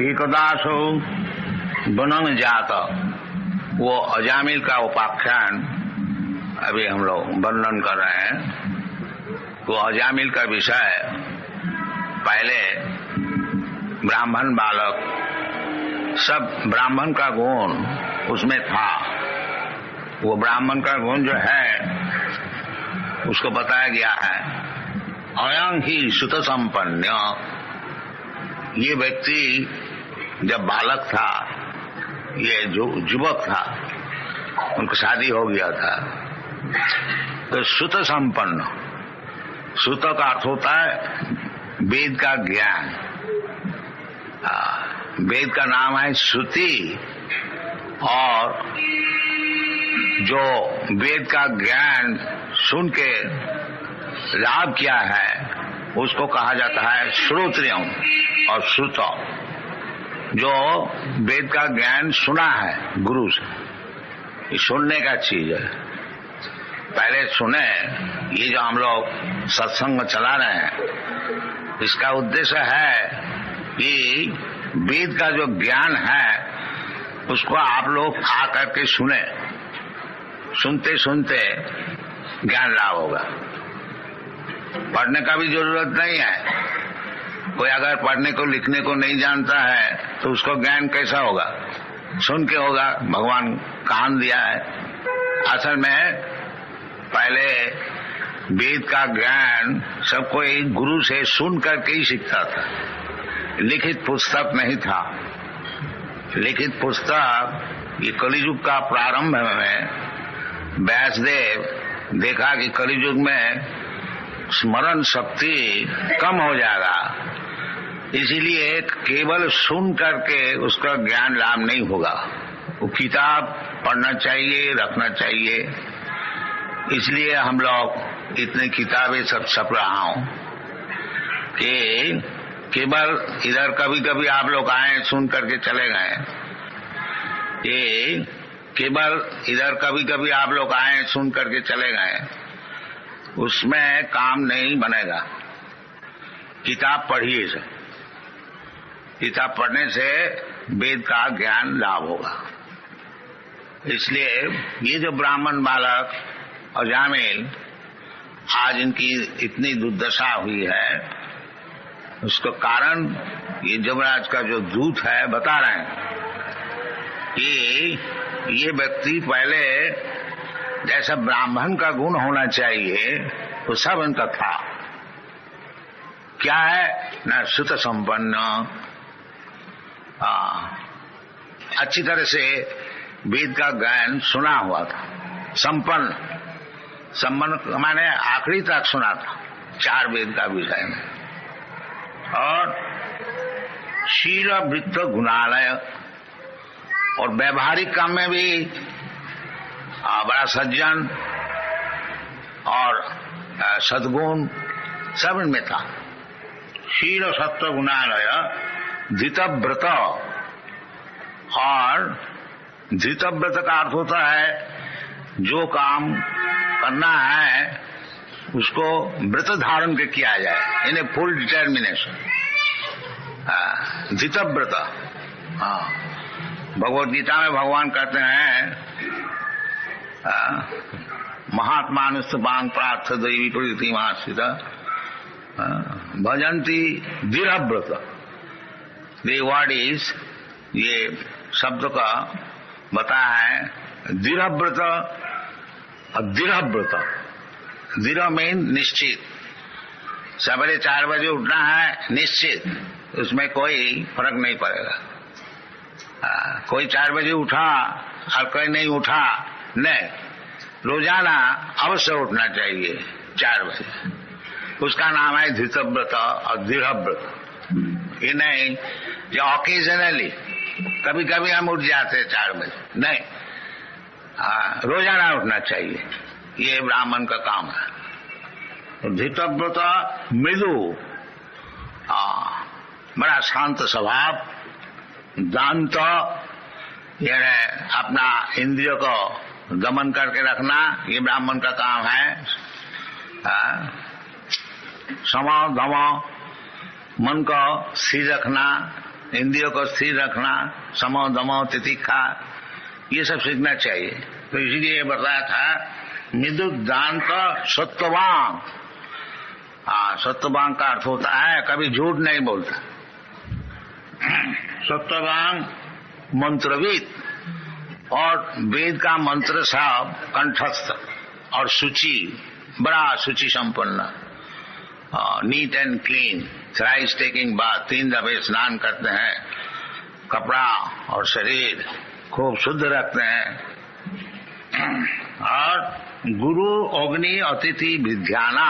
एकदासो बनन जात, वो अजामिल का उपाख्यान अभी हम लोग वर्णन कर रहे हैं। वो अजामिल का विषय पहले ब्राह्मण बालक, सब ब्राह्मण का गुण उसमें था। वो ब्राह्मण का गुण जो है उसको बताया गया है, अयं ही सुत संपन्न। ये व्यक्ति जब बालक था, ये जो युवक था, उनको शादी हो गया था, तो सुत संपन्न, सुत का अर्थ होता है वेद का ज्ञान। वेद का नाम है श्रुति, और जो वेद का ज्ञान सुन के लाभ किया है उसको कहा जाता है श्रोत्रियम और श्रुत। जो वेद का ज्ञान सुना है गुरु से, ये सुनने का चीज है। पहले सुने, ये जो हम लोग सत्संग चला रहे हैं, इसका उद्देश्य है कि वेद का जो ज्ञान है उसको आप लोग आ करके सुने। सुनते सुनते ज्ञान लाभ होगा। पढ़ने का भी जरूरत नहीं है। कोई अगर पढ़ने को लिखने को नहीं जानता है तो उसको ज्ञान कैसा होगा? सुन के होगा। भगवान कान दिया है। असल में पहले वेद का ज्ञान सब कोई गुरु से सुन करके ही सीखता था। लिखित पुस्तक नहीं था। लिखित पुस्तक, ये कलियुग का प्रारंभ में व्यासदेव देखा कि कलियुग में स्मरण शक्ति कम हो जाएगा, इसीलिए केवल सुन करके उसका ज्ञान लाभ नहीं होगा। वो किताब पढ़ना चाहिए, रखना चाहिए। इसलिए हम लोग इतनी किताबें सब छप रहा हूं कि केवल इधर कभी कभी आप लोग आए, सुन करके चले गए। ये केवल इधर कभी कभी आप लोग आए, सुन करके चले गए, उसमें काम नहीं बनेगा। किताब पढ़िए से, किताब पढ़ने से वेद का ज्ञान लाभ होगा। इसलिए ये जो ब्राह्मण बालक अजामिल, आज इनकी इतनी दुर्दशा हुई है, उसका कारण ये जमराज का जो दूत है बता रहे हैं कि ये व्यक्ति पहले जैसा ब्राह्मण का गुण होना चाहिए वो सब इनका था। क्या है? न सुत संपन्न, अच्छी तरह से वेद का ज्ञान सुना हुआ था। संपन्न माने आखिरी तक सुना था, 4 वेद का विषय में। और शील वृत्त गुणालय, और व्यवहारिक काम में भी बड़ा सज्जन और सद्गुण सब इनमें था। शील सत्व गुणालय, धृतव्रत। और धृतव्रत का अर्थ होता है जो काम करना है उसको व्रत धारण के किया जाए, यानी फुल डिटर्मिनेशन। धृतव्रत। भगवद गीता में भगवान कहते हैं महात्मानुस्तपान प्रार्थ दैवी प्रकृति मास्थित भजंती दृढ़व्रत। द वर्ड इज, ये शब्द का बताया है दृढ़व्रत और दृढ़व्रत। दृढ़ मीन निश्चित, सवेरे 4 बजे उठना है निश्चित, उसमें कोई फर्क नहीं पड़ेगा। कोई 4 बजे उठा और कोई नहीं उठा, नहीं, रोजाना अवश्य उठना चाहिए 4 बजे। उसका नाम है धृतव्रत और दृढ़व्रत। ये नहीं जो ऑकेजनली कभी कभी हम उठ जाते 4 बजे, नहीं, रोजाना उठना चाहिए। ये ब्राह्मण का काम है। धृतव्रत मृदु, बड़ा शांत स्वभाव, दांत, यानी अपना इंद्रियों को दमन करके रखना, ये ब्राह्मण का काम है। सम धम, मन को स्थिर रखना, इंद्रियों को स्थिर रखना, समो दमो तितिक्षा, ये सब सीखना चाहिए। तो इसीलिए बताया था निदुदांत सत्ववान। सत्ववान का अर्थ होता है कभी झूठ नहीं बोलता। सत्ववान मंत्रविद, और वेद का मंत्र सब कंठस्थ और शुचि, बड़ा शुचि संपन्न, neat and clean, thrice taking bath, 3 दफे स्नान करते हैं, कपड़ा और शरीर खूब शुद्ध रखते हैं। और गुरु, अग्नि, अतिथि, विद्याना,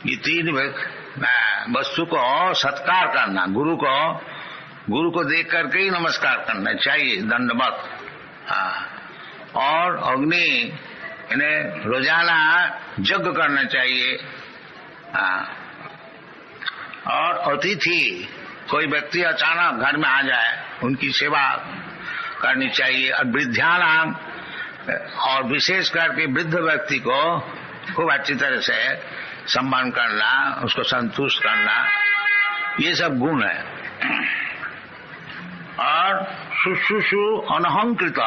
ये 3 वस्तु को सत्कार करना, गुरु को देख करके ही नमस्कार करना चाहिए, दंडवत। और अग्नि, इन्हें रोजाना यज्ञ करना चाहिए। और अतिथि, कोई व्यक्ति अचानक घर में आ जाए, उनकी सेवा करनी चाहिए। और वृद्धानाम, और विशेष करके वृद्ध व्यक्ति को खूब अच्छी तरह से सम्मान करना, उसको संतुष्ट करना, ये सब गुण है। और शुश्रूषु अनहंकृत,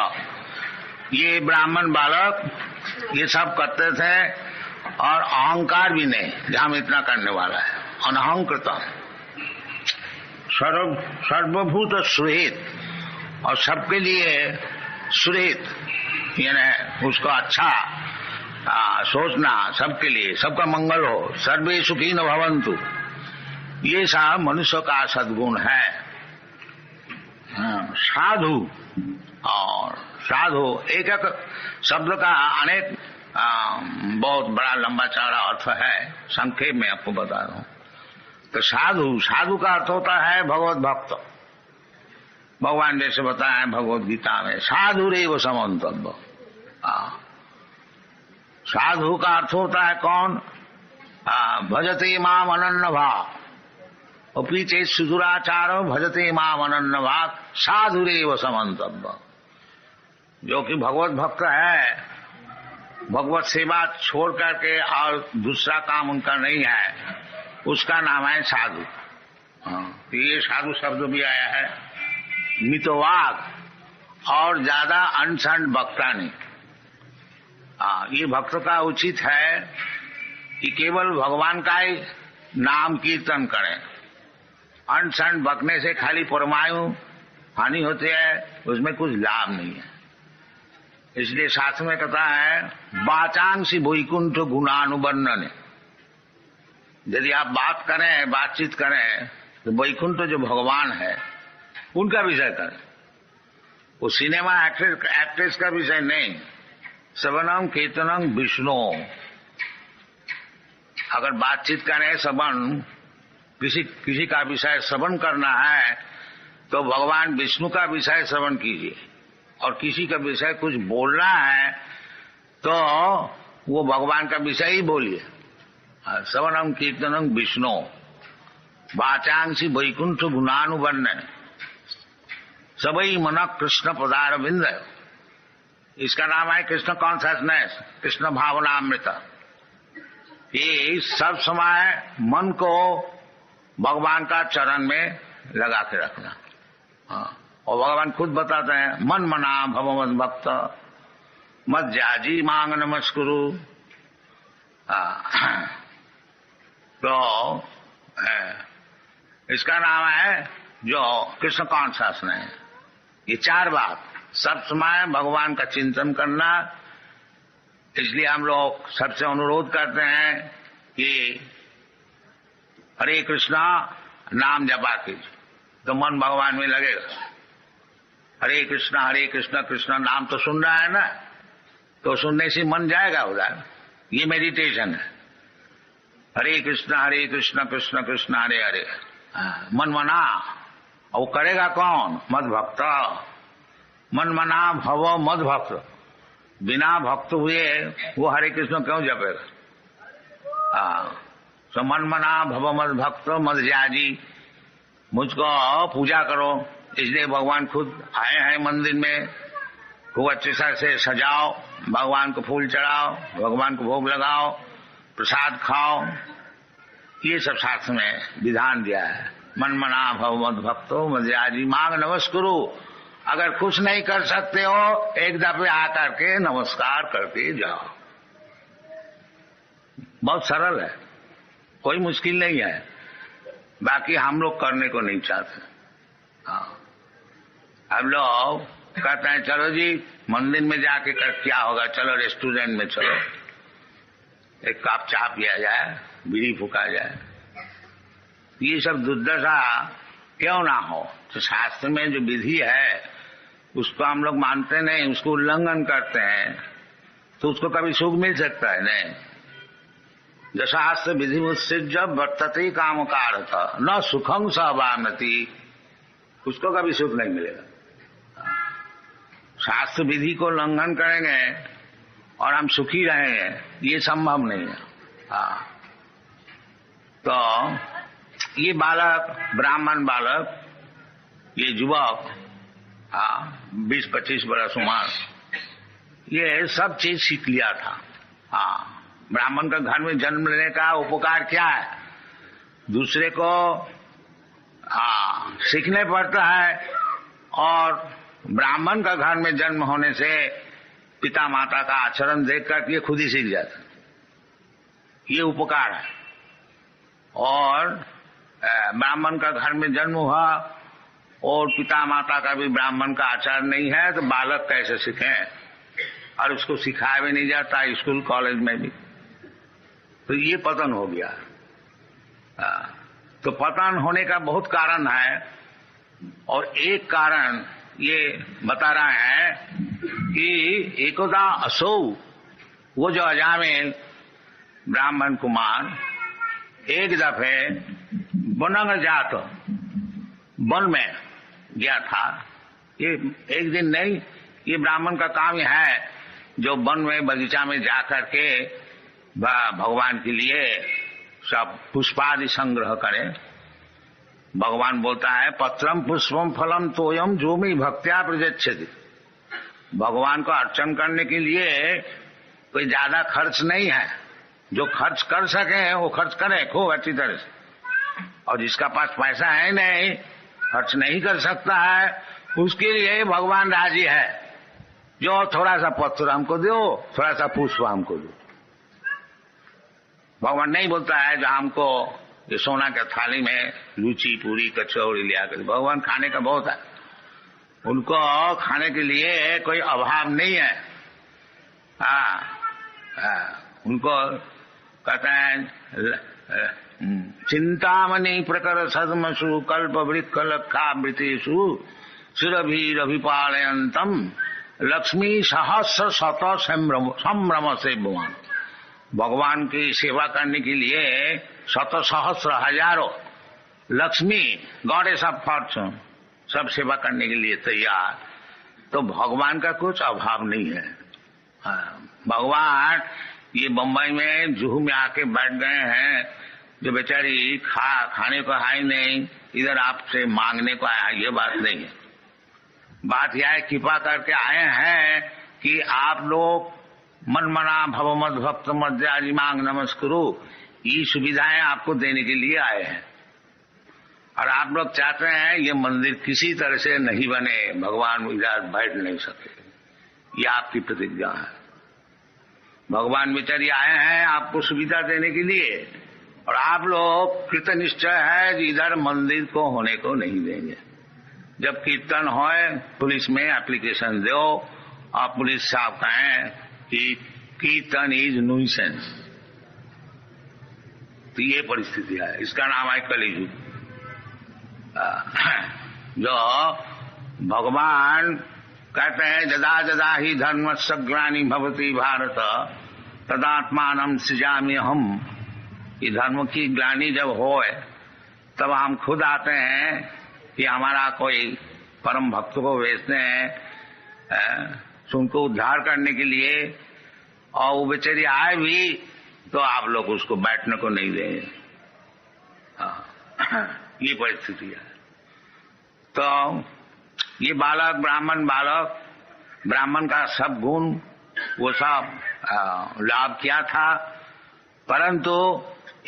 ये ब्राह्मण बालक ये सब करते थे, और अहंकार भी नहीं, जो हम इतना करने वाला है। अनहंकृत, सर्वभूत सुहित, और सबके लिए सुहित, यानी उसको अच्छा सोचना, सबके लिए, सबका मंगल हो, सर्वे सुखी न भवन्तु, ये सब मनुष्य का सद्गुण है। साधु, और साधु एक एक शब्द का अनेक बहुत बड़ा लंबा चौड़ा अर्थ है, संक्षेप में आपको बता रहा हूं। तो साधु का अर्थ होता है भगवत भक्त। भगवान जैसे बताया भगवत गीता में, साधु रे वो समन्तव्य। साधु का अर्थ होता है कौन? भजते माम अनन्य भाव, और पीछे सुदुराचारो भजते माम अनन्य भाव, साधु रे वो समन्तव्य। जो कि भगवत भक्त है, भगवत सेवा छोड़ करके और दूसरा काम उनका नहीं है, उसका नाम है साधु। तो ये साधु शब्द भी आया है। मितवाग, और ज्यादा अनशन बकता नहीं। ये भक्त का उचित है कि केवल भगवान का ही नाम कीर्तन करें। अनशन बकने से खाली परमायु हानि होती है, उसमें कुछ लाभ नहीं है। इसलिए शास्त्र में कहता है वाचांसी वैकुंठ गुणानुवर्णन। यदि आप बात करें, बातचीत करें, तो वैकुंठ जो भगवान है उनका विषय करें। वो सिनेमा एक्ट्रेस का विषय नहीं। श्रवणम कीर्तनम विष्णु। अगर बातचीत करें, श्रवण, किसी का विषय श्रवण करना है तो भगवान विष्णु का विषय श्रवण कीजिए। और किसी का विषय कुछ बोलना है तो वो भगवान का विषय ही बोलिए। श्रवणम कीर्तनम विष्णु, वाचांसी वैकुंठ गुणानुवर्णन, सबई मन कृष्ण पदारविंद। इसका नाम है कृष्ण कॉन्शसनेस, कृष्ण भावनामृत। ये सब समय मन को भगवान का चरण में लगा के रखना। और भगवान खुद बताते हैं मन मना भव मद भक्त मत जाजी मांग नमस्कुरु। तो इसका नाम है जो कृष्ण कॉन्शसनेस। ये 4 बात, सब समय भगवान का चिंतन करना। इसलिए हम लोग सबसे अनुरोध करते हैं कि हरे कृष्णा नाम जपा कीजिए तो मन भगवान में लगेगा। हरे कृष्णा कृष्णा नाम तो सुन रहा है ना, तो सुनने से मन जाएगा उधर। ये मेडिटेशन है। हरे कृष्णा कृष्ण कृष्ण हरे हरे, मन मना। और वो करेगा कौन? मद भक्त। मन मना भव मद भक्त। बिना भक्त हुए वो हरे कृष्ण क्यों जपेगा? तो मन मना भव मद भक्त मद जाजी, मुझको पूजा करो। इसलिए भगवान खुद आए हैं मंदिर में। खूब अच्छे से सजाओ, भगवान को फूल चढ़ाओ, भगवान को भोग लगाओ, प्रसाद खाओ। ये सब शास्त्र में विधान दिया है। मन मना भव मद भक्तो मध्याजी मांग नमस्कुरु। अगर कुछ नहीं कर सकते हो एक दफे आकर के नमस्कार करके जाओ। बहुत सरल है, कोई मुश्किल नहीं है। बाकी हम लोग करने को नहीं चाहते। हाँ, हम लोग कहते हैं चलो जी मंदिर में जाके कर क्या होगा, चलो रेस्टोरेंट में चलो, एक कप चाय पिया जाए, बीड़ी फूका जाए। ये सब दुर्दशा क्यों ना हो। तो शास्त्र में जो विधि है उसको हम लोग मानते नहीं, उसको उल्लंघन करते हैं, तो उसको कभी सुख मिल सकता है नहीं। शास्त्र विधि मुत्सृज्य वर्तते काम कारत न सुखं सवामति, उसको कभी सुख नहीं मिलेगा। शास्त्र विधि को उल्लंघन करेंगे और हम सुखी रहेंगे, ये संभव नहीं है। हाँ, तो ये बालक, ब्राह्मण बालक, ये युवक 20-25 बरस उम्र, ये सब चीज सीख लिया था। हाँ, ब्राह्मण का घर में जन्म लेने का उपकार क्या है, दूसरे को सीखने पड़ता है। और ब्राह्मण का घर में जन्म होने से पिता माता का आचरण देखकर ये खुद ही सीख जाता, ये उपकार है। और ब्राह्मण का घर में जन्म हुआ और पिता माता का भी ब्राह्मण का आचार नहीं है तो बालक कैसे सीखे, और उसको सिखाया भी नहीं जाता स्कूल कॉलेज में भी, तो ये पतन हो गया। तो पतन होने का बहुत कारण है, और एक कारण ये बता रहे हैं कि एकदा असौ, वो जो अजामिल ब्राह्मण कुमार एक दफे बनंग जात वन में गया था। ये एक दिन नहीं, ये ब्राह्मण का काम है जो वन में बगीचा में जाकर के भगवान के लिए सब पुष्पादि संग्रह करे। भगवान बोलता है पत्रम पुष्पम फलम तोयम जो मी भक्त्या प्रजच्छति। भगवान को अर्चन करने के लिए कोई ज्यादा खर्च नहीं है, जो खर्च कर सके वो खर्च करे खूब अच्छी तरह से, और जिसका पास पैसा है नहीं, खर्च नहीं कर सकता है, उसके लिए भगवान राजी है। जो थोड़ा सा पत्र हमको दो, थोड़ा सा पुष्प हमको दो। भगवान नहीं बोलता है जो हमको ये सोना के थाली में लूची पूरी कचौड़ी लिया कर। भगवान खाने का बहुत है, उनको खाने के लिए कोई अभाव नहीं है। उनको कहते हैं चिंतामणि प्रकर सदमसु कल्प वृक्ष लक्षावृतेषु सुरभिरभिपालयन्तम लक्ष्मी सहस्र शत संभ्रम से भगवान। भगवान की सेवा करने के लिए शत सहस्र हजारों लक्ष्मी, गॉडेस ऑफ फॉर्चून, सब सेवा करने के लिए तैयार। तो भगवान का कुछ अभाव नहीं है। भगवान ये बम्बई में जुहू में आके बैठ गए हैं, जो बेचारी खाने को है ही नहीं, इधर आपसे मांगने को आया, ये बात नहीं है। बात यह है कृपा करके आए हैं कि आप लोग मन मना भव मद भक्त मध्याजी मांग नमस्कुरु, ये सुविधाएं आपको देने के लिए आए हैं। और आप लोग चाहते हैं ये मंदिर किसी तरह से नहीं बने, भगवान इधर बैठ नहीं सके, ये आपकी प्रतिज्ञा है। भगवान बेचारी आए हैं आपको सुविधा देने के लिए, और आप लोग कृतनिश्चय है कि इधर मंदिर को होने को नहीं देंगे। जब कीर्तन होए पुलिस में एप्लीकेशन दो, और पुलिस साहब कहें कि कीर्तन इज न्यूसेंस, तो ये परिस्थिति है। इसका नाम है कलियुग। जो भगवान कहते हैं जदा जदा ही धर्मस्य ग्लानि भवति भारत तदात्मानं सृजामि हम। ये धर्म की ग्लानि जब होए तब हम खुद आते हैं कि हमारा कोई परम भक्त को भेजते हैं उनको उद्धार करने के लिए, और वो बेचारी आए भी तो आप लोग उसको बैठने को नहीं देंगे। ये परिस्थिति है। तो ये बालक ब्राह्मण का सब गुण वो सब लाभ किया था, परंतु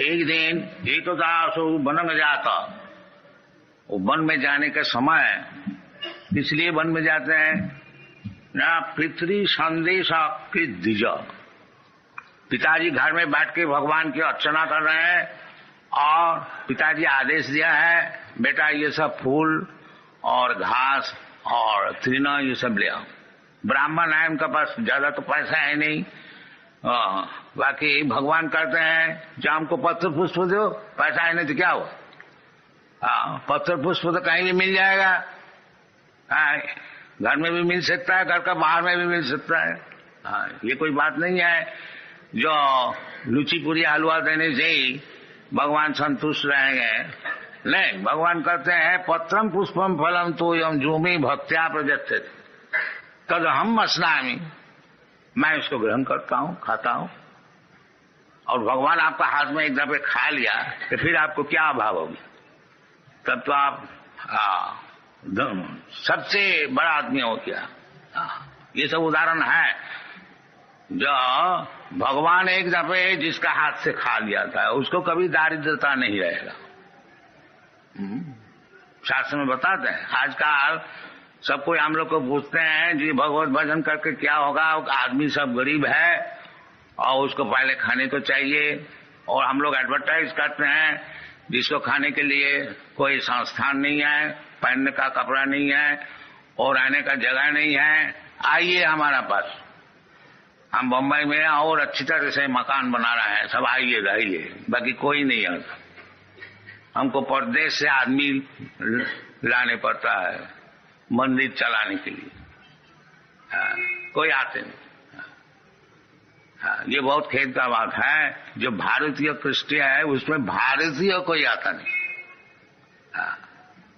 एक दिन एक तो दासो बनंग जाता, वो वन में जाने का समय इसलिए वन में जाते हैं ना, पितृ संदेश कृत द्विज। पिताजी घर में बैठ के भगवान की अर्चना कर रहे हैं और पिताजी आदेश दिया है बेटा ये सब फूल और घास और तृण ये सब ले आओ। ब्राह्मण है, उनका पास ज्यादा तो पैसा है नहीं, बाकी भगवान कहते हैं जो हमको पत्र पुष्प दो, पैसा है नहीं तो क्या हुआ, पत्र पुष्प तो कहीं भी मिल जाएगा, घर में भी मिल सकता है, घर का बाहर में भी मिल सकता है। ये कोई बात नहीं है जो लुची पूरी हलवा देने से ही भगवान संतुष्ट रहेंगे। नहीं, भगवान कहते हैं पत्रम पुष्पम फलम तो यम जूमी भक्त्या प्रदत्ते तद हम अस्नामी, मैं इसको ग्रहण करता हूँ, खाता हूँ। और भगवान आपका हाथ में एक दफे खा लिया तो फिर आपको क्या अभाव होगी, तब तो आप सबसे बड़ा आदमी हो गया। ये सब उदाहरण है जो भगवान एक दफे जिसका हाथ से खा लिया था उसको कभी दारिद्रता नहीं रहेगा। शास्त्र में बताते हैं। आजकल सब कोई हम लोग को पूछते हैं जी भगवत भजन करके क्या होगा, आदमी सब गरीब है और उसको पहले खाने को चाहिए, और हम लोग एडवर्टाइज करते हैं जिसको खाने के लिए कोई संस्थान नहीं है, पहनने का कपड़ा नहीं है और रहने का जगह नहीं है, आइए हमारा पास, हम बम्बई में और अच्छी तरह से मकान बना रहे हैं, सब आइए रहिए। बाकी कोई नहीं आता, हमको परदेश से आदमी लाने पड़ता है मंदिर चलाने के लिए, कोई आते नहीं। ये बहुत खेद का बात है, जो भारतीय कृष्ण है उसमें भारतीय कोई आता नहीं,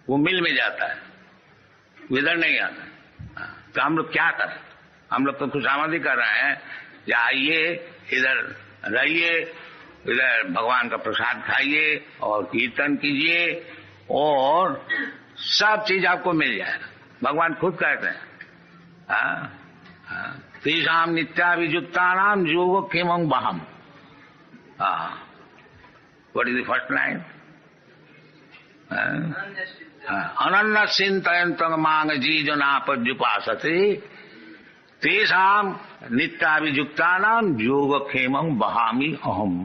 वो मिल में जाता है, इधर नहीं आता। तो हम लोग क्या करें, हम लोग तो खुशामदी कर रहे हैं कि आइए इधर रहिए, इधर भगवान का प्रसाद खाइए और कीर्तन कीजिए और सब चीज आपको मिल जाएगा। भगवान खुद कहते हैं तेषाम नित्याभियुक्तानाम योगो क्षेमं वहम। What is the first line? अनन्य चिंतयन्तं मां जीजनापद्युपासते तेषाम नित्याभियुक्तानाम योगक्षेमं वहामि अहम।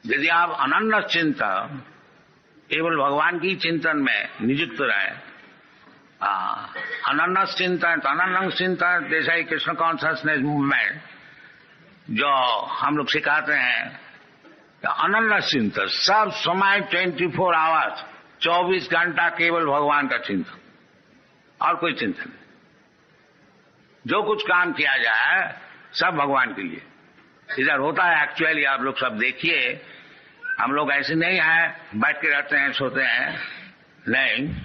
यदि आप अनन्य चिंतन केवल भगवान की चिंतन में नियुक्त रहे, अनन्य चिंतन तो अनन्य चिंतन जैसा ही कृष्ण कॉन्शियसनेस मूवमेंट जो हम लोग सिखाते हैं, अनन्य चिंतन सब समय 24 आवर्स 24 घंटा केवल भगवान का चिंतन और कोई चिंतन नहीं। जो कुछ काम किया जाए सब भगवान के लिए। इधर होता है एक्चुअली, आप लोग सब देखिए, हम लोग ऐसे नहीं है बैठ के रहते हैं सोते हैं, नहीं,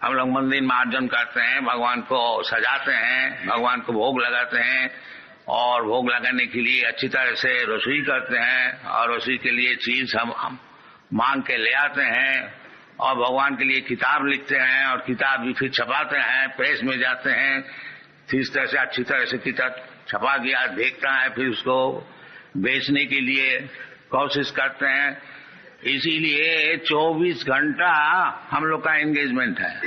हम लोग मंदिर मार्जन करते हैं, भगवान को सजाते हैं, भगवान को भोग लगाते हैं और भोग लगाने के लिए अच्छी तरह से रसोई करते हैं और रसोई के लिए चीज हम मांग के ले आते हैं और भगवान के लिए किताब लिखते हैं और किताब भी फिर छपाते हैं, प्रेस में जाते हैं, इस तरह से अच्छी तरह से किताब छपा गया देखता है, फिर उसको बेचने के लिए कोशिश करते हैं। इसीलिए 24 घंटा हम लोग का एंगेजमेंट है,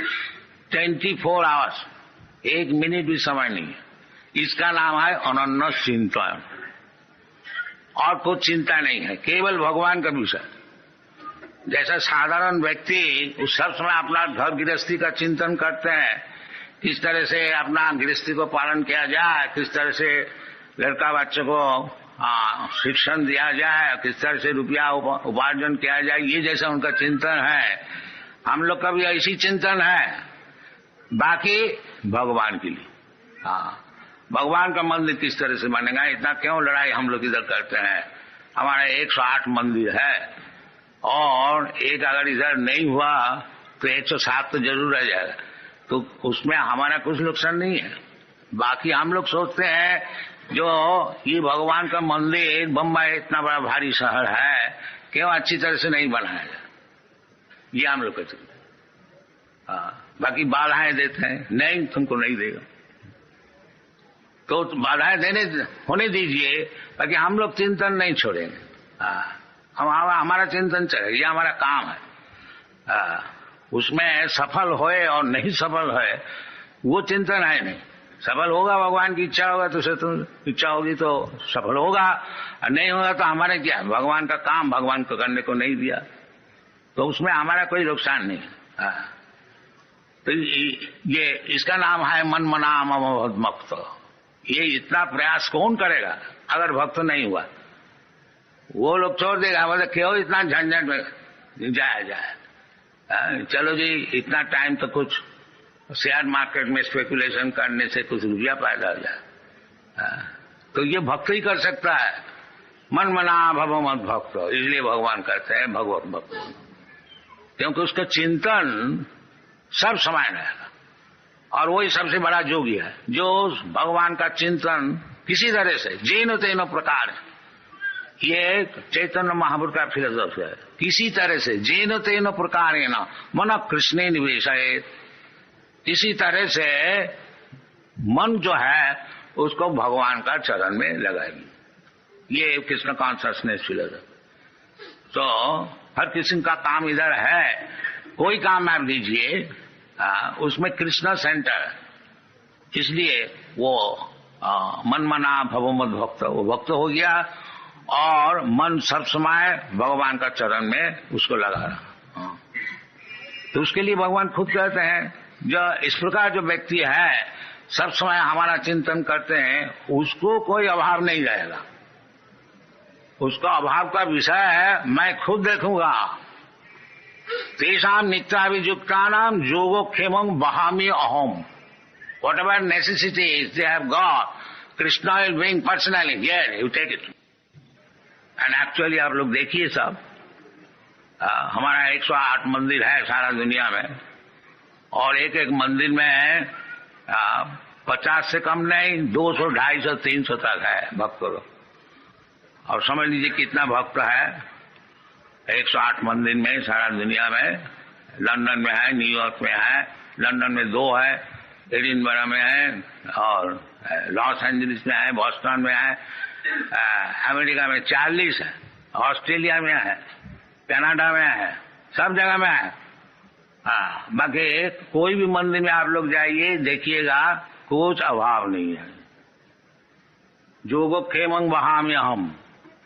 24 आवर्स, एक मिनट भी समय नहीं है। इसका नाम है अनन्य चिंतन, और कुछ चिंता नहीं है, केवल भगवान का विषय। जैसा साधारण व्यक्ति उस सब समय अपना घर गृहस्थी का चिंतन करते हैं, किस तरह से अपना गृहस्थी को पालन किया जाए, किस तरह से लड़का बच्चे को शिक्षण दिया जाए, किस तरह से रुपया उपार्जन किया जाए, ये जैसा उनका चिंतन है, हम लोग का भी ऐसी चिंतन है। बाकी भगवान के लिए, भगवान का मंदिर किस तरह से बनेगा, इतना क्यों लड़ाई हम लोग इधर करते हैं। हमारा 108 मंदिर है और एक अगर इधर नहीं हुआ तो 107 तो जरूर रह जाएगा, तो उसमें हमारा कुछ नुकसान नहीं है। बाकी हम लोग सोचते हैं जो ये भगवान का मंदिर, बम्बई इतना बड़ा भारी शहर है, क्यों अच्छी तरह से नहीं बनाया जाए, ये हम लोग कहते हैं। बाकी बाधाएं देते हैं, नहीं तुमको नहीं देगा, तो बाधाएं देने होने दीजिए, बाकी हम लोग चिंतन नहीं छोड़ेंगे। हमारा चिंतन चले, ये हमारा काम है। उसमें सफल होए और नहीं सफल है वो चिंतन है नहीं। सफल होगा भगवान की इच्छा होगा तो उसे तुम इच्छा होगी तो सफल होगा, और नहीं होगा तो हमारे क्या, भगवान का काम भगवान को करने को नहीं दिया तो उसमें हमारा कोई नुकसान नहीं। तो ये इसका नाम है मन मना मम भक्त। ये इतना प्रयास कौन करेगा अगर भक्त नहीं हुआ? वो लोग छोड़ देगा, मतलब क्यों इतना झंझट में जाए। चलो जी इतना टाइम तो कुछ शेयर मार्केट में स्पेकुलेशन करने से कुछ रुपया पैदा हो जाए। तो ये भक्त ही कर सकता है, मन मना भव मत भक्त। इसलिए भगवान कहते हैं भगवत भक्त, क्योंकि उसका चिंतन सब समय रहेगा और वही सबसे बड़ा योगी है जो भगवान का चिंतन किसी तरह से जेन तेन प्रकार, ये चैतन्य महापुरुष का फिलोसॉफी है, किसी तरह से जेन तेन प्रकार मन कृष्ण निवेश, इसी तरह से मन जो है उसको भगवान का चरण में लगाएगी। ये कृष्ण कॉन्शसनेस फिलोसॉफी। तो हर किसी का काम इधर है, कोई काम आप दीजिए उसमें कृष्ण सेंटर, इसलिए वो मन मना भवमत भक्त, वो भक्त हो गया और मन सब समय भगवान का चरण में उसको लगा रहा। तो उसके लिए भगवान खुद कहते हैं जो इस प्रकार जो व्यक्ति है सब समय हमारा चिंतन करते हैं उसको कोई अभाव नहीं रहेगा। उसका अभाव का विषय है मैं खुद देखूंगा। तेषाम नित्याभियुक्तानाम योगोक्षेमं वहामि अहम। Whatever necessities they have got, Krishna will bring personally. Here, you take it. And actually आप लोग देखिए सब, हमारा 108 मंदिर है सारा दुनिया में और एक एक मंदिर में 50 से कम नहीं 200, 250, 300 तक है भक्त लोग। और समझ लीजिए कितना भक्त है 108 मंदिर में सारा दुनिया में। लंदन में है, न्यूयॉर्क में है, लंदन में 2 है, एडिनबरा में है और लॉस एंजलिस में है, बॉस्टन में है, अमेरिका में 40 है, ऑस्ट्रेलिया में है, कनाडा में है, सब जगह में है। बाकी कोई भी मंदिर में आप लोग जाइए देखिएगा कुछ अभाव नहीं है। योगोक्षेमं वहामि अहम,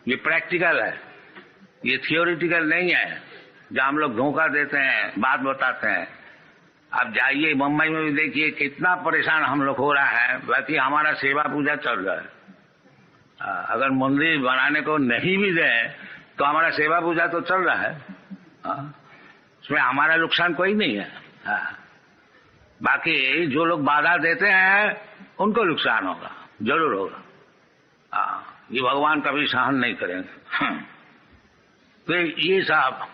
ये प्रैक्टिकल है, ये थियोरिटिकल नहीं है जो हम लोग धोखा देते हैं, बात बताते हैं। आप जाइए मुंबई में भी देखिए कितना परेशान हम लोग हो रहा है, बाकी हमारा सेवा पूजा चल रहा है। अगर मंदिर बनाने को नहीं भी दे तो हमारा सेवा पूजा तो चल रहा है, उसमें हमारा नुकसान कोई नहीं है। बाकी जो लोग बाधा देते हैं उनको नुकसान होगा, जरूर होगा। ये भगवान कभी सहन नहीं करेंगे। तो ये सब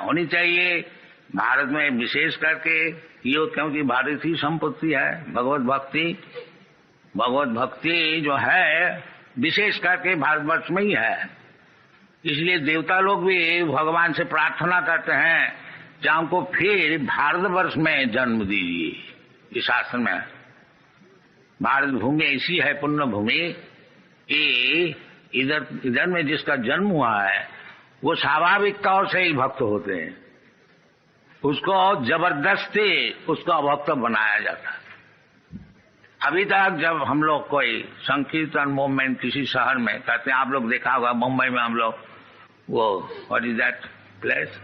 होनी चाहिए भारत में, विशेष करके ये क्योंकि भारतीय संपत्ति है भगवत भक्ति। भगवत भक्ति जो है विशेष करके भारतवर्ष में ही है, इसलिए देवता लोग भी भगवान से प्रार्थना करते हैं कि हमको फिर भारतवर्ष में जन्म दीजिए। इस शास्त्र में भारत भूमि ऐसी है पुण्य भूमि, इधर में जिसका जन्म हुआ है वो स्वाभाविक तौर से ही भक्त होते हैं, उसको जबरदस्ती उसको अभक्त बनाया जाता है। अभी तक जब हम लोग कोई संकीर्तन मूवमेंट किसी शहर में कहते हैं, आप लोग देखा होगा मुंबई में हम लोग वो what is that place,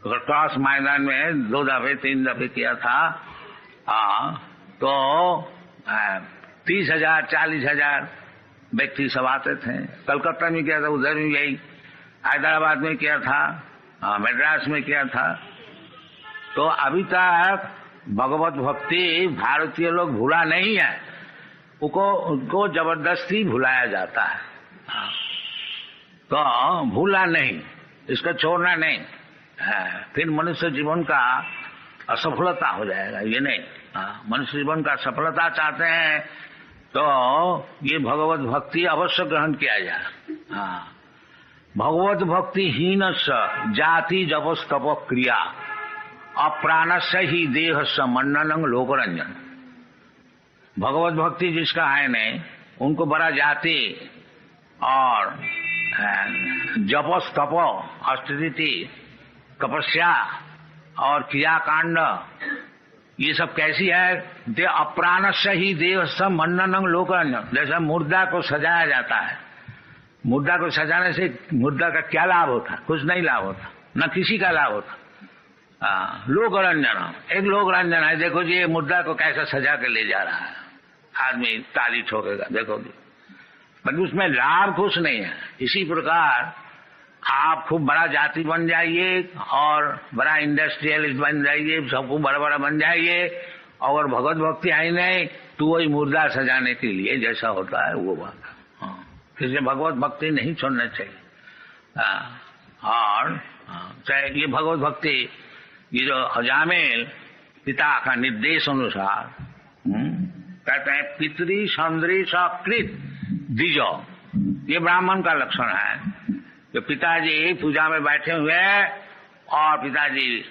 cross मैदान में 2 दफे 3 दफे किया था। तो 30,000 40,000 व्यक्ति सब आते थे। कलकत्ता में किया था, उधर भी यही, हैदराबाद में किया था, मद्रास में किया था। तो अभी तक भगवत भक्ति भारतीय लोग भूला नहीं है, उनको जबरदस्ती भुलाया जाता है। तो भूला नहीं, इसको छोड़ना नहीं, फिर मनुष्य जीवन का असफलता हो जाएगा। ये नहीं, मनुष्य जीवन का सफलता चाहते हैं तो ये भगवत भक्ति अवश्य ग्रहण किया जाए। भगवत भक्ति हीन जाति जपस तप क्रिया अप्राणस्य ही देह समन्नन लोकरंजन। भगवत भक्ति जिसका है नहीं, उनको बड़ा जाति और जपस तप ऑस्टेरिटी तपस्या और क्रियाकांड ये सब कैसी है? दे अप्राण से ही देव सब मन्नन लोकन, जैसा मुर्दा को सजाया जाता है। मुर्दा को सजाने से मुर्दा का क्या लाभ होता? कुछ नहीं लाभ होता, न किसी का लाभ होता। लोक रंजन, एक लोक रंजन है। देखो जी ये मुर्दा को कैसा सजा के ले जा रहा है, आदमी ताली ठोकेगा, देखो जी, पर उसमें लाभ कुछ नहीं है। इसी प्रकार आप खूब बड़ा जाति बन जाइए और बड़ा इंडस्ट्रियलिस्ट बन जाइए, सबको बड़ा बड़ा बन जाइए, और भगवत भक्ति आई नहीं तो वही मुर्दा सजाने के लिए जैसा होता है वो बात। इसलिए भगवत भक्ति नहीं छोड़ना चाहिए। और चाहे ये भगवत भक्ति, ये जो हजामेल पिता का निर्देश अनुसार कहते हैं पितरी संद्री सकृत द्विजो, ये ब्राह्मण का लक्षण है कि पिताजी पूजा में बैठे हुए हैं और पिताजी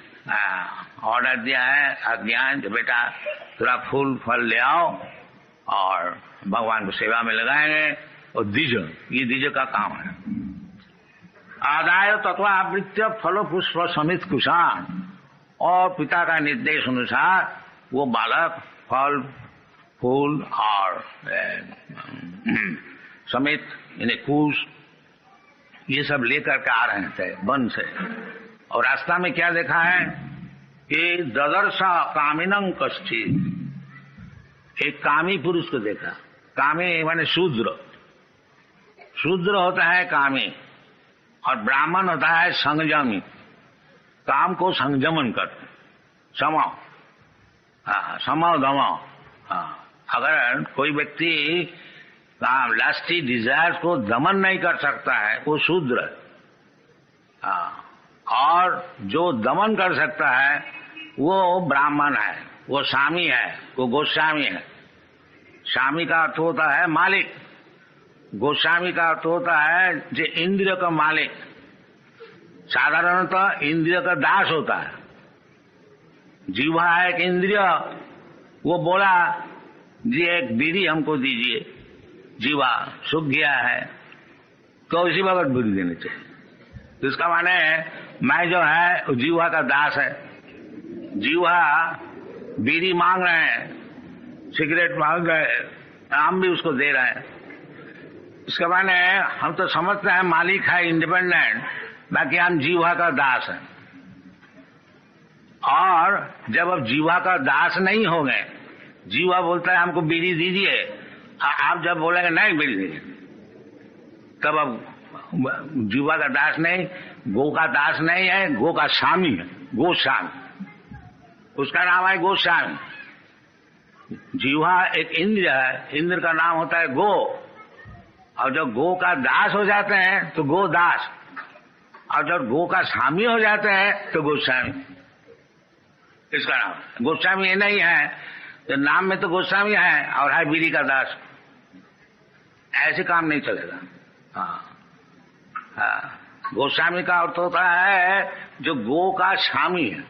ऑर्डर दिया है, आज्ञा जो बेटा थोड़ा फूल फल ले आओ और भगवान को सेवा में लगाएंगे। और द्विज, ये द्विज का काम है। आदाय तत्व आवृत्य फलो पुष्प समित कुशान, और पिता का निर्देश अनुसार वो बालक फल फूल और समित यानी कुश ये सब लेकर के आ रहे थे वन से। और रास्ता में क्या देखा है कि ददर्शा कामिनं कश्चित्, एक कामी पुरुष को देखा। कामी माने शूद्र, शूद्र होता है कामी, और ब्राह्मण होता है संयमी, काम को संयमन करते, समाओ, समाओ दमाओ। अगर कोई व्यक्ति लास्टी डिजायर को दमन नहीं कर सकता है वो शूद्र। और जो दमन कर सकता है वो ब्राह्मण है, वो स्वामी है, वो गोस्वामी है। स्वामी का अर्थ होता है मालिक, गोस्वामी का अर्थ होता है जो इंद्रिय का मालिक। साधारणतः इंद्रिय का दास होता है। जीवा है एक इंद्रिय, वो बोला जी एक बीड़ी हमको दीजिए, जीवा सूख गया है तो इसी वक्त बीड़ी देनी चाहिए। तो इसका माने मैं जो है जीवा का दास है। जीवा बीड़ी मांग रहे हैं, सिगरेट मांग रहे हैं, हम भी उसको दे रहे हैं। इसके माने हम तो समझते हैं मालिक है इंडिपेंडेंट, बाकी हम जीवा का दास है। और जब अब जीवा का दास नहीं हो गए, जीवा बोलता है हमको बीड़ी दीजिए, आप जब बोलेंगे नहीं बीड़ी दीजिए, तब अब जीवा का दास नहीं, गो का दास नहीं है, गो का स्वामी है, गोस्वामी, उसका नाम है गोस्वामी। जीवा एक इंद्र है, इंद्र का नाम होता है गो, और जब गो का दास हो जाते हैं तो गो दास, और जब गो का स्वामी हो जाते हैं तो गोस्वामी। इसका नाम गोस्वामी ये नहीं है, तो नाम में तो गोस्वामी है और है बीड़ी का दास। ऐसे काम नहीं चलेगा। गोस्वामी का अर्थ होता है जो गो का स्वामी है।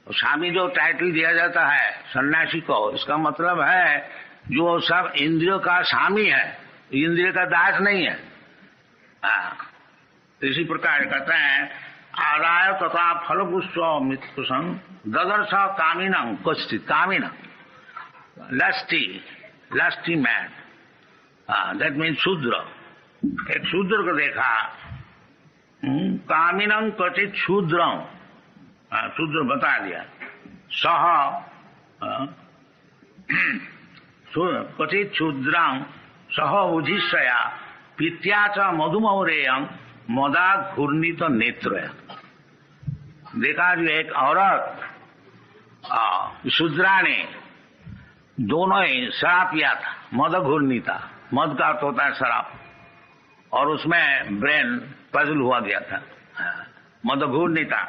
स्वामी जो टाइटल दिया जाता है सन्यासी को, इसका मतलब है जो सब इंद्रियों का स्वामी है, इंद्रिय का दास नहीं है। इसी प्रकार कहते हैं आदाय तथा फल पुष्प ददर्श कामिनं कश्चित्, कामिनं लस्टी मैन, दैट मीन शूद्र। एक शूद्र को देखा, कामिनं क्वचित् शूद्रं, शूद्र बता दिया, सह क्वचित् शूद्रं सह उजिष्या पित्या च मधुमौरेयं मदा घूर्णित नेत्र। देखा जो एक औरत शूद्रा ने दोनों ही शराब पिया था, मद घूर्णिता, मद का अर्थ होता है शराब, और उसमें ब्रेन पजल हुआ गया था, मद घूर्णिता।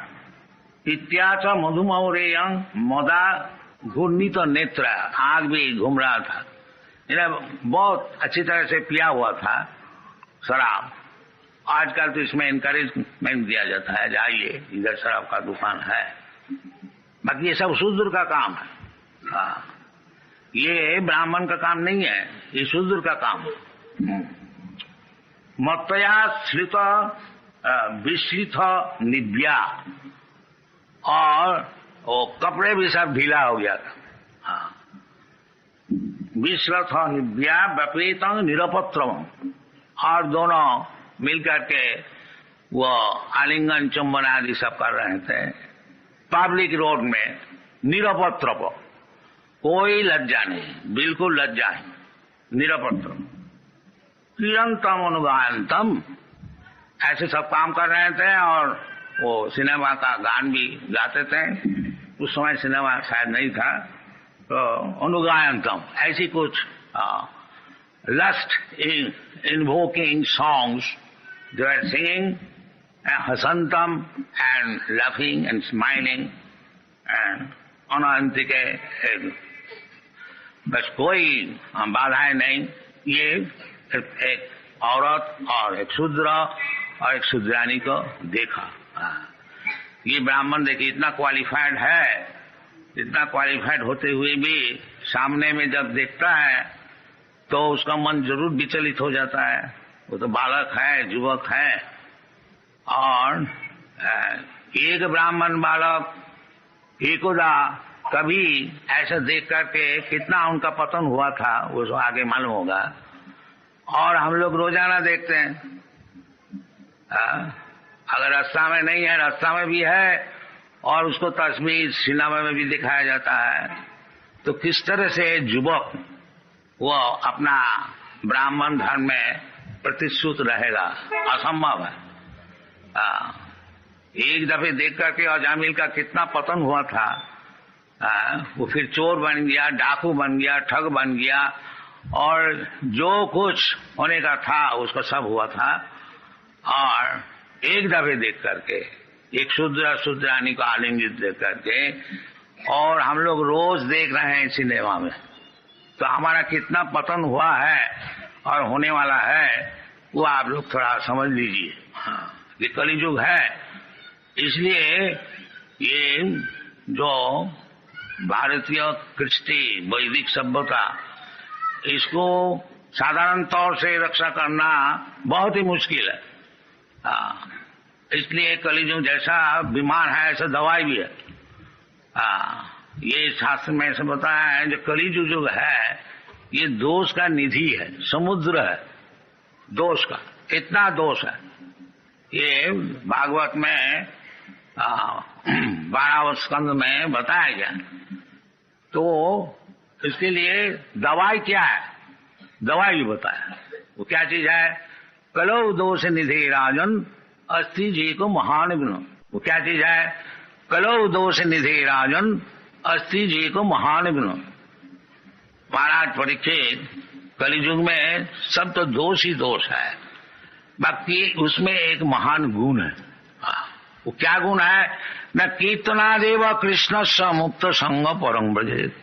इत्याच मधुमौरेयं मदा घूर्णित नेत्र, आग भी घूम रहा था, बहुत अच्छी तरह से पिया हुआ था शराब। आजकल तो इसमें इनकरेजमेंट दिया जाता है, जाइए इधर शराब का दुकान है, बाकी ये सब शूद्र का काम है। ये ब्राह्मण का काम नहीं है, ये शूद्र का काम है। मत्तया श्रित विश्रित निव्या, और वो कपड़े भी सब ढीला हो गया था। हाँ, विश्वथ निव्या व्यपीत निरपत्रम, और दोनों मिलकर के वो आलिंगन चुंबन आदि सब कर रहे थे पब्लिक रोड में, निरपत्र, कोई लज्जा नहीं, बिल्कुल लज्जा नहीं, निरपत्र। किरंतम अनुगायंतम, ऐसे सब काम कर रहे थे और वो सिनेमा का गान भी गाते थे। उस समय सिनेमा शायद नहीं था, तो अनुगायंतम ऐसी कुछ lust invoking songs they are singing, हसंतम and laughing and smiling and अनंतिके, बस कोई बाधाएं नहीं। ये एक औरत और एक शूद्र और एक शूद्रानी को देखा। ये ब्राह्मण देखिए इतना क्वालिफाइड है, इतना क्वालिफाइड होते हुए भी सामने में जब देखता है तो उसका मन जरूर विचलित हो जाता है। वो तो बालक है, युवक है, और एक ब्राह्मण बालक एकोदा कभी ऐसा देख करके कितना उनका पतन हुआ था वो तो आगे मालूम होगा। और हम लोग रोजाना देखते हैं, अगर रास्ता में नहीं है, रास्ता में भी है, और उसको तस्वीर सिनेमा में भी दिखाया जाता है, तो किस तरह से युवक वो अपना ब्राह्मण धर्म में प्रतिश्रुत रहेगा, असंभव है। एक दफे देख करके अजामिल का कितना पतन हुआ था। वो फिर चोर बन गया, डाकू बन गया, ठग बन गया, और जो कुछ होने का था उसका सब हुआ था। और एक दफे देख करके एक शूद्रानी को आलिंगित देख करके, और हम लोग रोज देख रहे हैं सिनेमा में, तो हमारा कितना पतन हुआ है और होने वाला है वो आप लोग थोड़ा समझ लीजिए। हाँ, ये कलियुग है, इसलिए ये जो भारतीय कृष्टि वैदिक सभ्यता, इसको साधारण तौर से रक्षा करना बहुत ही मुश्किल है। इसलिए कलियुग जैसा बीमार है ऐसा दवाई भी है। ये शास्त्र में ऐसा बताया है, जो कलियुग जो है ये दोष का निधि है, समुद्र है दोष का, इतना दोष है। ये भागवत में 12वें स्कंद में बताया गया। तो इसके लिए दवाई क्या है, दवाई भी बताया। वो क्या चीज है? कलौ दोष निधि राजन अस्थि जी को महान गुण। वो क्या चीज है? कलौ दोष निधि राजन अस्थि जी को महान गुण। महाराज परीक्षित, कलियुग में सब तो दोष ही दोष है, बाकी उसमें एक महान गुण है। वो क्या गुण है? न कीर्तनादेव कृष्ण स मुक्त संग परम ब्रजेत।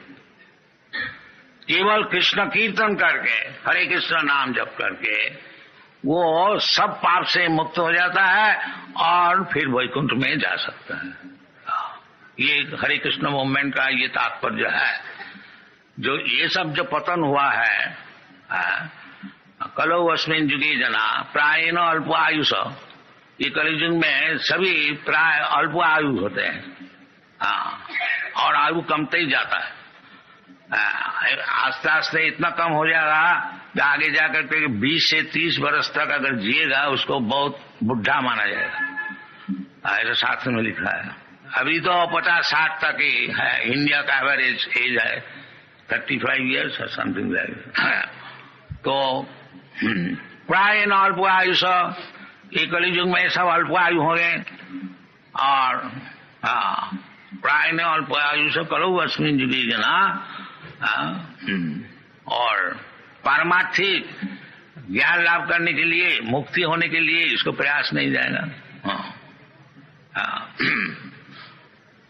केवल कृष्ण कीर्तन करके, हरे कृष्ण नाम जप करके वो सब पाप से मुक्त हो जाता है और फिर वैकुंठ में जा सकता है। ये हरे कृष्ण मूवमेंट का ये तात्पर्य है। जो ये सब जो पतन हुआ है, कलौ अस्मिन् युगे जना प्रायेण अल्प आयुष, ये कलियुग में सभी प्राय अल्प आयु होते हैं। और आयु कमते ही जाता है, आस्ते आस्ते इतना कम हो जाएगा कि आगे जाकर के 20 से 30 वर्ष तक अगर जिएगा उसको बहुत बुढ़ा माना जाएगा। ऐसा शास्त्र में लिखा है। अभी तो 50-60 तक ही है, इंडिया का एवरेज एज है 35 ईयर्स और समथिंग लाइक। तो प्राय न अल्प आयुष, ये कलियुग में सब अल्प आयु हो गए। और प्राय न अल्प आयुष कलौ अस्मिन् युगे जना, और पारमार्थिक ज्ञान लाभ करने के लिए, मुक्ति होने के लिए इसको प्रयास नहीं जाएगा।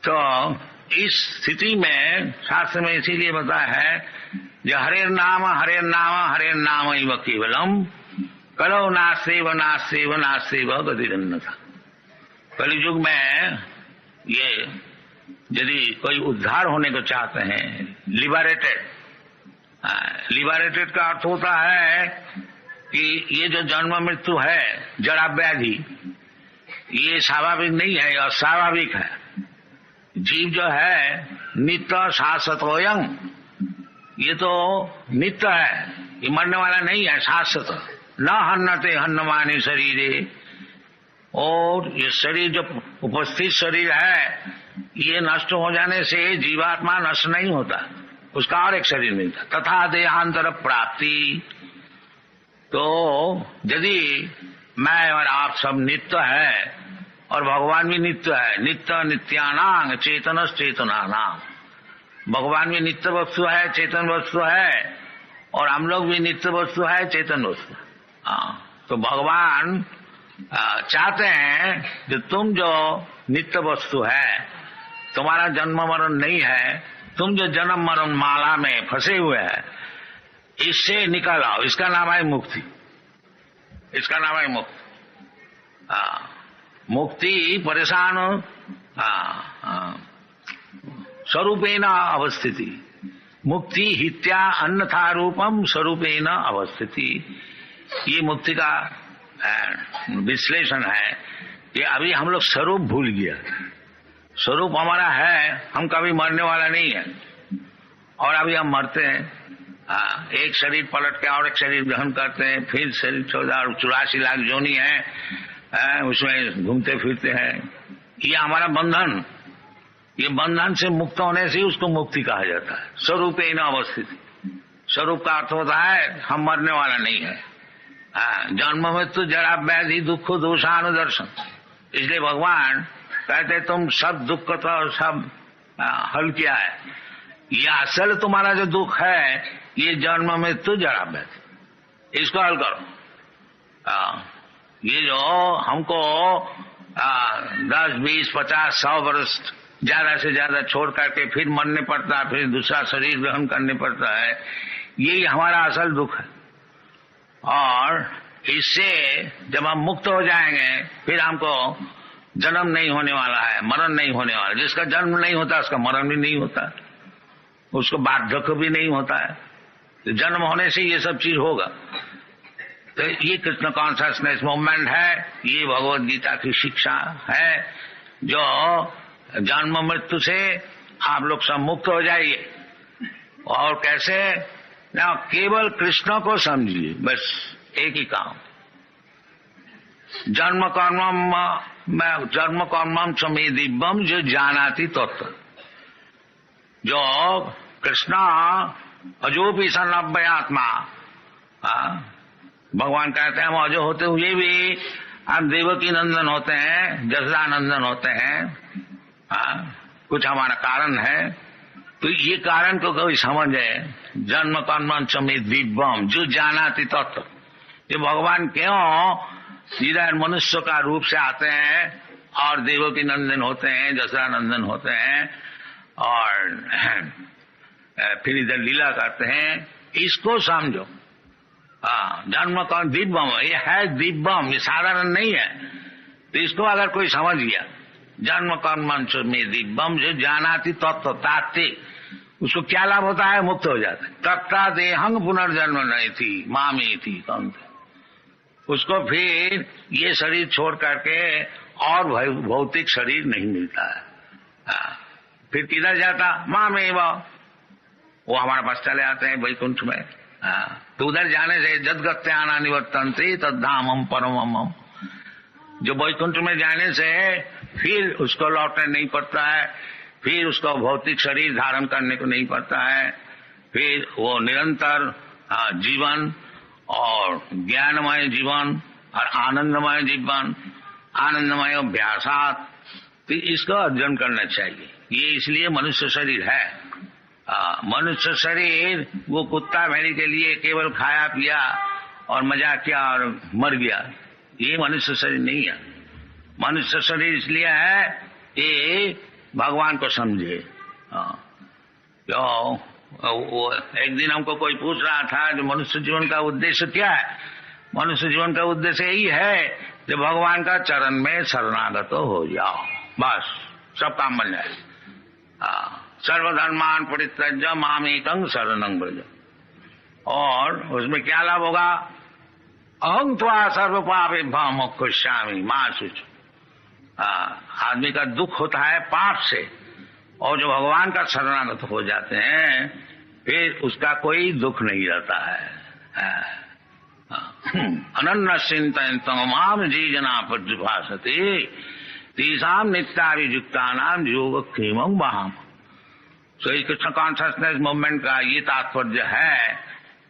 तो इस स्थिति में शास्त्र में इसीलिए बताया है, जो हरे नाम हरे नाम हरे नाम इव केवलम कलो नास्तेव नास्तेव नास्तेव गतिरन्यथा। कलियुग में ये यदि कोई उद्धार होने को चाहते हैं, लिबरेटेड, लिबरेटेड का अर्थ होता है कि ये जो जन्म मृत्यु है, जड़ा व्याधि, ये स्वाभाविक नहीं है, अस्वाभाविक है। जीव जो है नित्य शाश्वतोयं, ये तो नित्य है, ये मरने वाला नहीं है, शाश्वत। न हन्नते हन्नमाने शरीरे, और ये शरीर जो उपस्थित शरीर है ये नष्ट हो जाने से जीवात्मा नष्ट नहीं होता, उसका और एक शरीर मिलता। तथा देहांतर प्राप्ति, तो यदि मैं और आप सब नित्य है और भगवान भी नित्य है, नित्य नित्यानांग चेतनस चेतनानाम, भगवान भी नित्य वस्तु है, चेतन वस्तु है, और हम लोग भी नित्य वस्तु है, चेतन वस्तु। तो भगवान चाहते हैं कि तुम जो नित्य वस्तु है, तुम्हारा जन्म मरण नहीं है, तुम जो जन्म मरण माला में फंसे हुए हैं, इससे निकल आओ। इसका नाम है मुक्ति, इसका नाम है मुक्ति। मुक्ति परेशान स्वरूपेण अवस्थिति, मुक्ति हित्या अन्यथा रूपम स्वरूपेण अवस्थिति। ये मुक्ति का विश्लेषण है कि अभी हम लोग स्वरूप भूल गया। स्वरूप हमारा है, हम कभी मरने वाला नहीं है, और अभी हम मरते हैं। एक शरीर पलट के और एक शरीर ग्रहण करते हैं, फिर शरीर 84 लाख जोनी है, उसमें घूमते फिरते हैं। ये हमारा बंधन, ये बंधन से मुक्त होने से उसको मुक्ति कहा जाता है। स्वरूपेण अवस्थिति, स्वरूप का अर्थ होता है हम मरने वाला नहीं है। जन्म मृत्यु जरा व्याधि दुख दोषानुदर्शन, इसलिए भगवान कहते तुम सब दुख तो सब हल किया है। ये असल तुम्हारा जो दुख है ये जन्म मृत्यु जरा व्याधि, इसको हल करो। ये जो हमको 10, 20, 50, 100 वर्ष ज्यादा से ज्यादा छोड़ करके फिर मरने पड़ता है, फिर दूसरा शरीर ग्रहण करने पड़ता है, यही हमारा असल दुख है। और इससे जब हम मुक्त हो जाएंगे फिर हमको जन्म नहीं होने वाला है, मरण नहीं होने वाला। जिसका जन्म नहीं होता उसका मरण भी नहीं होता, उसको बार्धक्य भी नहीं होता है। तो जन्म होने से ये सब चीज होगा। तो ये कृष्ण कॉन्शियसनेस मूवमेंट है, ये भगवद गीता की शिक्षा है, जो जन्म मृत्यु से आप लोग सब मुक्त हो जाइए। और कैसे ना, केवल कृष्ण को समझिए, बस एक ही काम। जन्म कर्मम समे दिव्यम जो जानाति तत्व, जो कृष्णा अजोपी सन अव्ययात्मा, भगवान कहते हैं हम अजो होते हुए भी हम देवकी नंदन होते हैं, जसरा नंदन होते हैं। कुछ हमारा कारण है, तो ये कारण को कोई समझे। जन्म कर्म समेत दिव्यम जो जानाति तत्व, ये भगवान क्यों इधर मनुष्य का रूप से आते हैं और देवकी नंदन होते हैं, जसरा नंदन होते हैं, और फिर इधर लीला करते हैं, इसको समझो। जन्म कर्म दिव्यम, ये है दिव्यम, ये साधारण नहीं है। तो इसको अगर कोई समझ गया, जन्म कर्म में दिव्यम जो जानाति तत्व तात्ते, उसको क्या लाभ होता है? मुक्त हो जाता है। तत्ता देहंग पुनर्जन्म नहीं थी मामी थी कौन, उसको फिर ये शरीर छोड़ करके और भौतिक शरीर नहीं मिलता है। फिर किधर जाता? माँ में वो हमारे पास चले आते हैं वैकुंठ में। तो उधर जाने से जदगत्याना निवर्तन्ते तद्धामम परमम, जो वैकुंठ में जाने से फिर उसको लौटने नहीं पड़ता है, फिर उसको भौतिक शरीर धारण करने को नहीं पड़ता है, फिर वो निरंतर जीवन और ज्ञानमय जीवन और आनंदमय जीवन, आनंदमय अभ्यासात, तो इसको अर्जन करना चाहिए। ये इसलिए मनुष्य शरीर है। मनुष्य शरीर वो कुत्ता भेड़ी के लिए केवल खाया पिया और मजा किया और मर गया, ये मनुष्य शरीर नहीं है। मनुष्य शरीर इसलिए है ये भगवान को समझे। वो एक दिन हमको कोई पूछ रहा था जो मनुष्य जीवन का उद्देश्य क्या है? मनुष्य जीवन का उद्देश्य यही है जो भगवान का चरण में शरणागत हो जाओ, बस सब काम बन जाए। सर्वधर्मान परित्यज्य मामेकं शरणं व्रज। और उसमें क्या लाभ होगा? अहं त्वा सर्व पापेभ्यो मोक्षयिष्यामि मा शुच। आदमी का दुख होता है पाप से, और जो भगवान का शरणागत हो जाते हैं फिर उसका कोई दुख नहीं रहता है। अनन्य चिंतन माम जी जना पर्युभासते तीसाम नित्याभियुक्ता नाम योग क्षेमं वहाम। तो इस कृष्ण कॉन्शियसनेस मूवमेंट का ये तात्पर्य है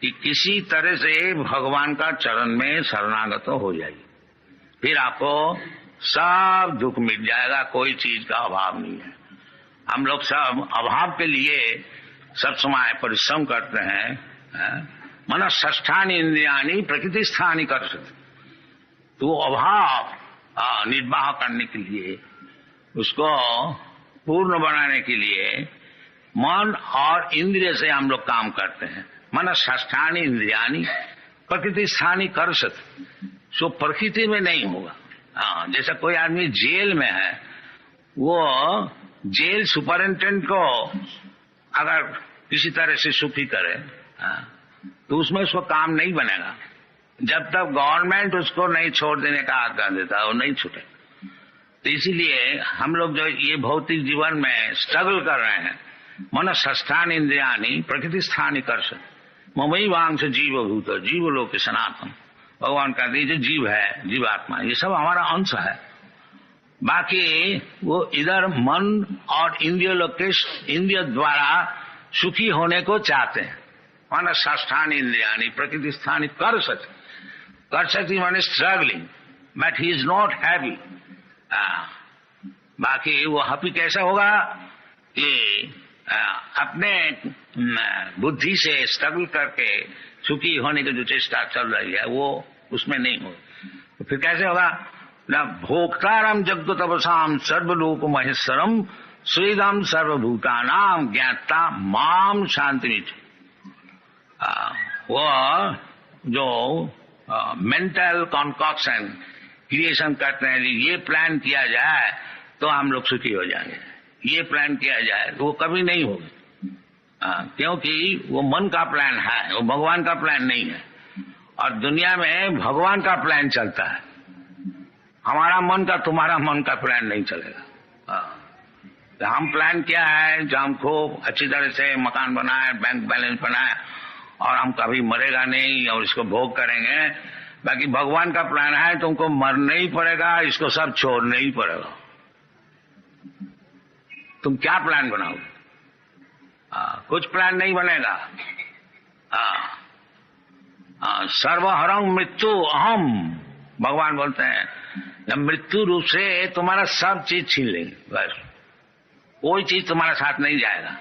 कि किसी तरह से भगवान का चरण में शरणागत हो जाइए, फिर आपको सब दुख मिट जाएगा, कोई चीज का अभाव नहीं है। हम लोग सब अभाव के लिए सब समय परिश्रम करते हैं। मन षष्ठानि इंद्रियाणि प्रकृति स्थानी कर सकते, तो अभाव निर्वाह करने के लिए, उसको पूर्ण बनाने के लिए मन और इंद्रिय से हम लोग काम करते हैं। मन षष्ठानि इंद्रियाणि प्रकृति स्थानी कर सकते, सो प्रकृति में नहीं होगा। जैसा कोई आदमी जेल में है, वो जेल सुपरिटेंडेंट को अगर किसी तरह से सुखी करे तो उसमें उसको काम नहीं बनेगा। जब तक गवर्नमेंट उसको नहीं छोड़ देने का आज्ञा देता वो नहीं छूटे। तो इसीलिए हम लोग जो ये भौतिक जीवन में स्ट्रगल कर रहे हैं, मन षष्ठानि इंद्रियाणि प्रकृति स्थानी कर सकते ममई वांग से जीव भूत जीव लोक सनातन। भगवान कहते हैं जो जीव है, जीवात्मा, ये सब हमारा अंश है। बाकी वो इधर मन और इंद्रिय लोक के इंद्रिय द्वारा सुखी होने को चाहते हैं। मन षष्ठानि इंद्रियाणि प्रकृति स्थानी कर सकती माने struggling, but he is not happy. बाकी वो हैप्पी कैसे होगा कि अपने बुद्धि से स्ट्रगल करके सुखी होने की जो चेष्टा चल रही है वो उसमें नहीं हो। तो फिर कैसे होगा? न भोक्तारम जगतवसाम सर्वलोक महेश्वरम स्वेदम सर्वभूतानाम ज्ञाता माम शांति। वो जो मेंटल कॉन्कॉक्शन क्रिएशन करते हैं, ये प्लान किया जाए तो हम लोग सुखी हो जाएंगे, ये प्लान किया जाए तो वो कभी नहीं होगा। क्योंकि वो मन का प्लान है, वो भगवान का प्लान नहीं है। और दुनिया में भगवान का प्लान चलता है, हमारा मन का तुम्हारा मन का प्लान नहीं चलेगा। तो हम प्लान क्या है, जो हम खूब अच्छी तरह से मकान बनाए, बैंक बैलेंस बनाए और हम कभी मरेगा नहीं और इसको भोग करेंगे। बाकी भगवान का प्लान है तुमको मरना ही पड़ेगा, इसको सब छोड़ना ही पड़ेगा। तुम क्या प्लान बनाओगे? कुछ प्लान नहीं बनेगा। सर्वहरं मृत्यु अहम, भगवान बोलते हैं जब मृत्यु रूप से तुम्हारा सब चीज छीन लेंगे, बस कोई चीज तुम्हारा साथ नहीं जाएगा।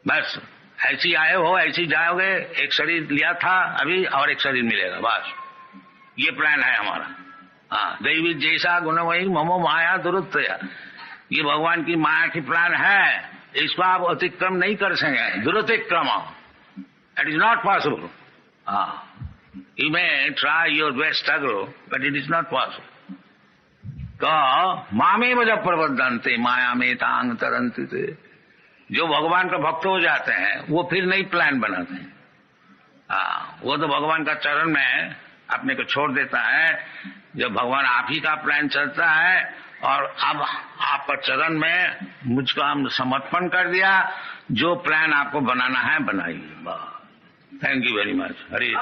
बस ऐसी आए हो ऐसी जाओगे, एक शरीर लिया था अभी और एक शरीर मिलेगा, बस ये प्लान है हमारा। दैवी जैसा गुण वही ममो माया दुरुत्तया, ये भगवान की माया की प्लान है, इसको आप अतिक्रम नहीं कर सकेंगे। दुरुतिक्रम it is not possible. You may try your best struggle but it is not possible. तो मामे जब प्रबद्धन्ते माया में तांग तरंती थे, जो भगवान का भक्त हो जाते हैं वो फिर नई प्लान बनाते हैं। वो तो भगवान का चरण में अपने को छोड़ देता है। जब भगवान आप ही का प्लान चलता है और अब आपका चरण में मुझको हम समर्पण कर दिया, जो प्लान आपको बनाना है बनाइए। Thank you very much. Hari